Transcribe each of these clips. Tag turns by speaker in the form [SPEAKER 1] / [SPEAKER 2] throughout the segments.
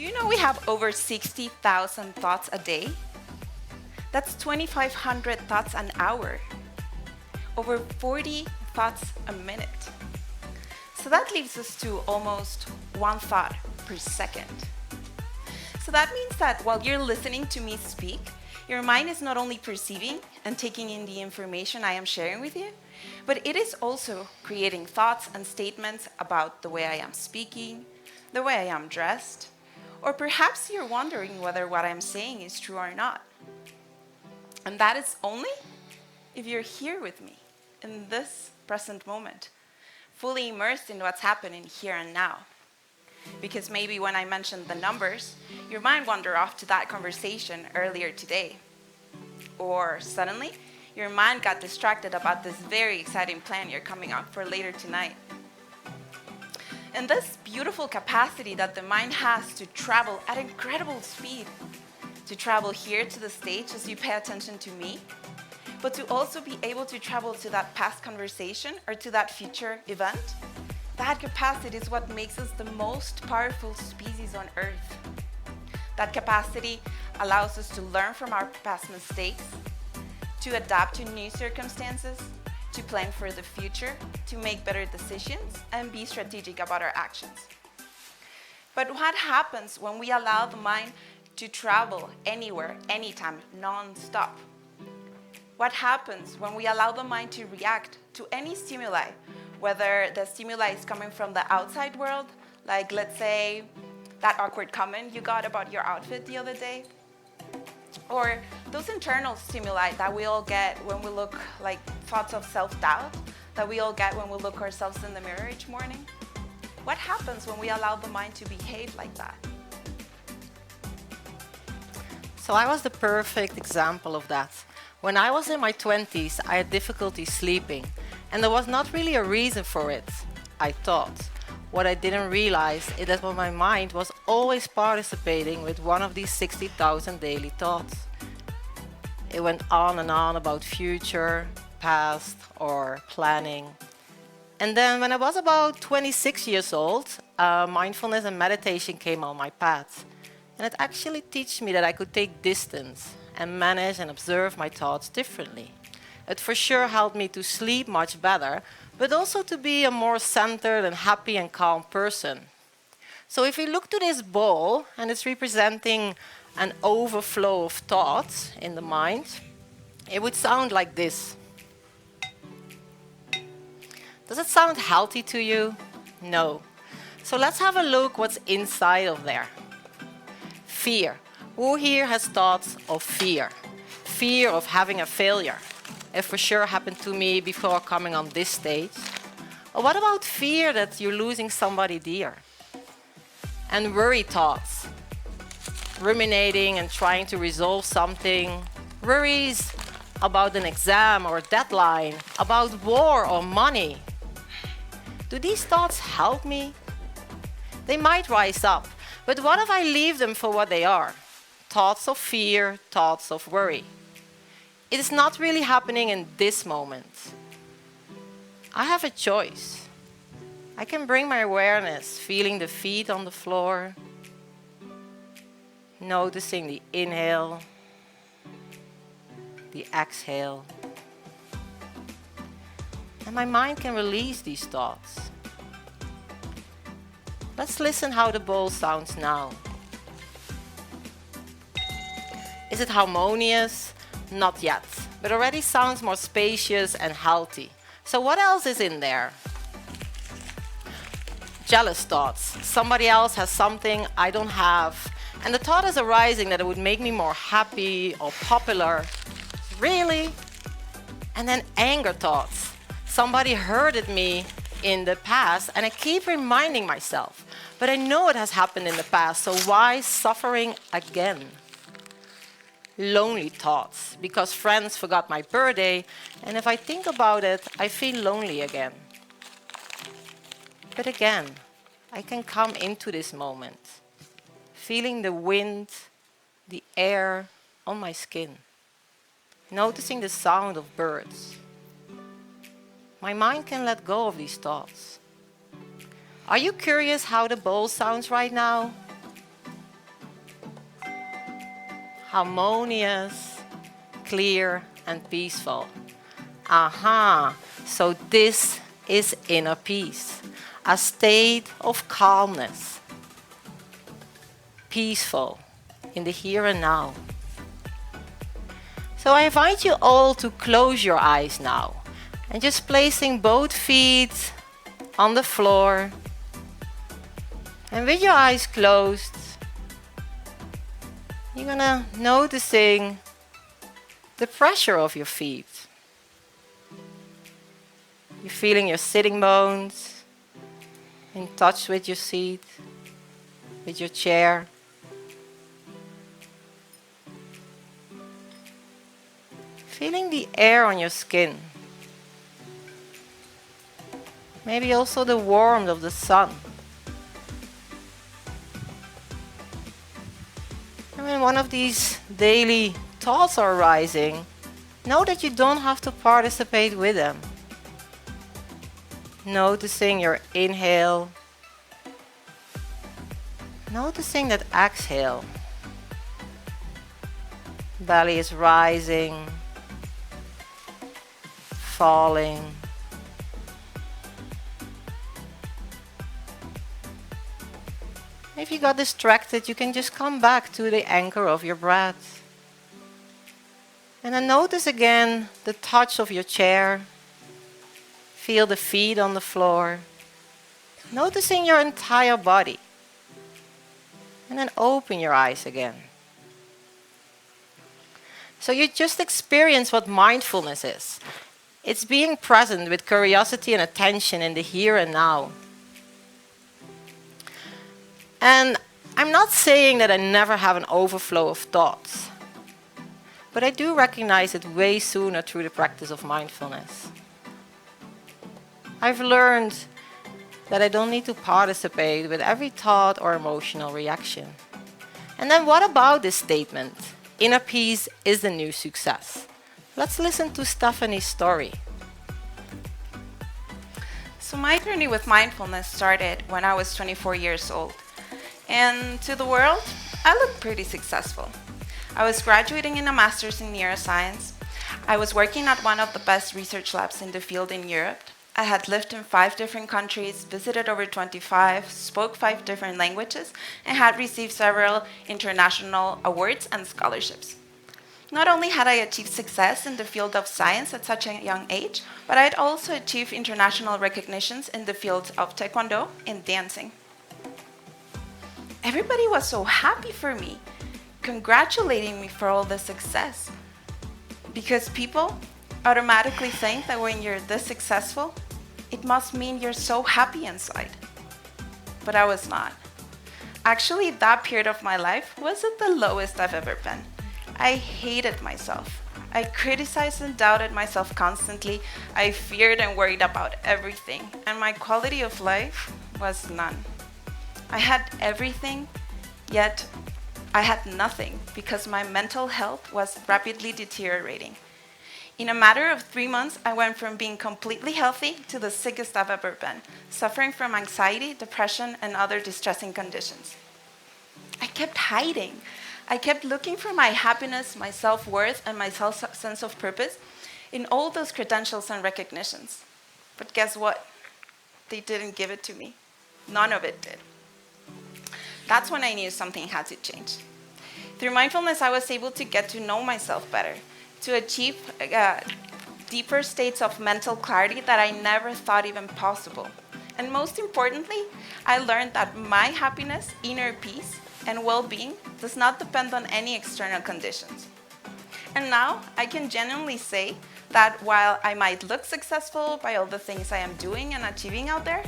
[SPEAKER 1] You know we have over 60,000 thoughts a day? That's 2,500 thoughts an hour. Over 40 thoughts a minute. So that leaves us to almost one thought per second. So that means that while you're listening to me speak, your mind is not only perceiving and taking in the information I am sharing with you, but it is also creating thoughts and statements about the way I am speaking, the way I am dressed, or perhaps you're wondering whether what I'm saying is true or not. And that is only if you're here with me in this present moment, fully immersed in what's happening here and now. Because maybe when I mentioned the numbers, your mind wandered off to that conversation earlier today. Or suddenly, your mind got distracted about this very exciting plan you're coming up for later tonight. And this beautiful capacity that the mind has to travel at incredible speed, to travel here to the stage as you pay attention to me, but to also be able to travel to that past conversation or to that future event, that capacity is what makes us the most powerful species on Earth. That capacity allows us to learn from our past mistakes, to adapt to new circumstances, to plan for the future, to make better decisions, and be strategic about our actions. But what happens when we allow the mind to travel anywhere, anytime, non-stop? What happens when we allow the mind to react to any stimuli, whether the stimuli is coming from the outside world, like let's say that awkward comment you got about your outfit the other day, or those internal stimuli that we all get when we look, like thoughts of self-doubt that we all get when we look ourselves in the mirror each morning? What happens when we allow the mind to behave like that?
[SPEAKER 2] So I was the perfect example of that. When I was in my 20s, I had difficulty sleeping, and there was not really a reason for it, I thought. What I didn't realize is that my mind was always participating with one of these 60,000 daily thoughts. It went on and on about future, past, or planning. And then when I was about 26 years old, mindfulness and meditation came on my path. And it actually taught me that I could take distance and manage and observe my thoughts differently. It for sure helped me to sleep much better, but also to be a more centered and happy and calm person. So if we look to this bowl, and it's representing an overflow of thoughts in the mind, it would sound like this. Does it sound healthy to you? No. So let's have a look what's inside of there. Fear. Who here has thoughts of fear? Fear of having a failure. It for sure happened to me before coming on this stage. Or what about fear that you're losing somebody dear? And worry thoughts. Ruminating and trying to resolve something. Worries about an exam or a deadline, about war or money. Do these thoughts help me? They might rise up, but what if I leave them for what they are? Thoughts of fear, thoughts of worry. It is not really happening in this moment. I have a choice. I can bring my awareness, feeling the feet on the floor, noticing the inhale, the exhale. And my mind can release these thoughts. Let's listen how the bowl sounds now. Is it harmonious? Not yet, but already sounds more spacious and healthy. So what else is in there? Jealous thoughts. Somebody else has something I don't have, and the thought is arising that it would make me more happy or popular. Really? And then anger thoughts. Somebody hurted me in the past, and I keep reminding myself, but I know it has happened in the past, so why suffering again? Lonely thoughts, because friends forgot my birthday, and if I think about it, I feel lonely again. But again, I can come into this moment, feeling the wind, the air on my skin, noticing the sound of birds. My mind can let go of these thoughts. Are you curious how the bowl sounds right now? harmonious, clear, and peaceful. Aha! So this is inner peace, a state of calmness, peaceful in the here and now. So I invite you all to close your eyes now and just placing both feet on the floor. And with your eyes closed, you're gonna noticing the pressure of your feet. You're feeling your sitting bones in touch with your seat, with your chair. Feeling the air on your skin. Maybe also the warmth of the sun. And when one of these daily thoughts are arising, know that you don't have to participate with them. Noticing your inhale. Noticing that exhale. Belly is rising, falling. If you got distracted, you can just come back to the anchor of your breath. And then notice again the touch of your chair. Feel the feet on the floor. Noticing your entire body. And then open your eyes again. So you just experience what mindfulness is. It's being present with curiosity and attention in the here and now. And I'm not saying that I never have an overflow of thoughts, but I do recognize it way sooner through the practice of mindfulness. I've learned that I don't need to participate with every thought or emotional reaction. And then what about this statement? Inner peace is the new success. Let's listen to Stephanie's story.
[SPEAKER 1] So my journey with mindfulness started when I was 24 years old. And to the world, I looked pretty successful. I was graduating in a master's in neuroscience. I was working at one of the best research labs in the field in Europe. I had lived in 5 different countries, visited over 25, spoke 5 different languages, and had received several international awards and scholarships. Not only had I achieved success in the field of science at such a young age, but I had also achieved international recognitions in the fields of taekwondo and dancing. Everybody was so happy for me, congratulating me for all the success. Because people automatically think that when you're this successful, it must mean you're so happy inside. But I was not. Actually, that period of my life was at the lowest I've ever been. I hated myself. I criticized and doubted myself constantly. I feared and worried about everything, and my quality of life was none. I had everything, yet I had nothing because my mental health was rapidly deteriorating. In a matter of 3 months, I went from being completely healthy to the sickest I've ever been, suffering from anxiety, depression, and other distressing conditions. I kept hiding. I kept looking for my happiness, my self-worth, and my sense of purpose in all those credentials and recognitions. But guess what? They didn't give it to me. None of it did. That's when I knew something had to change. Through mindfulness, I was able to get to know myself better, to achieve deeper states of mental clarity that I never thought even possible. And most importantly, I learned that my happiness, inner peace, and well-being does not depend on any external conditions. And now I can genuinely say that while I might look successful by all the things I am doing and achieving out there,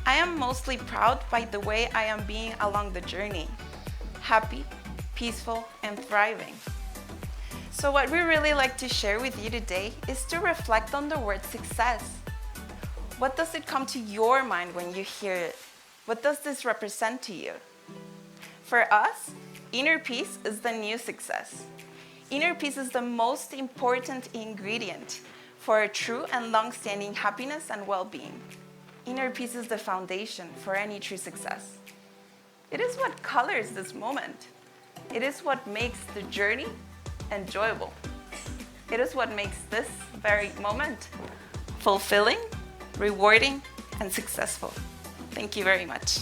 [SPEAKER 1] I am mostly proud by the way I am being along the journey. Happy, peaceful, and thriving. So what we really like to share with you today is to reflect on the word success. What does it come to your mind when you hear it? What does this represent to you? For us, inner peace is the new success. Inner peace is the most important ingredient for a true and long-standing happiness and well-being. Inner peace is the foundation for any true success. It is what colors this moment. It is what makes the journey enjoyable. It is what makes this very moment fulfilling, rewarding, and successful. Thank you very much.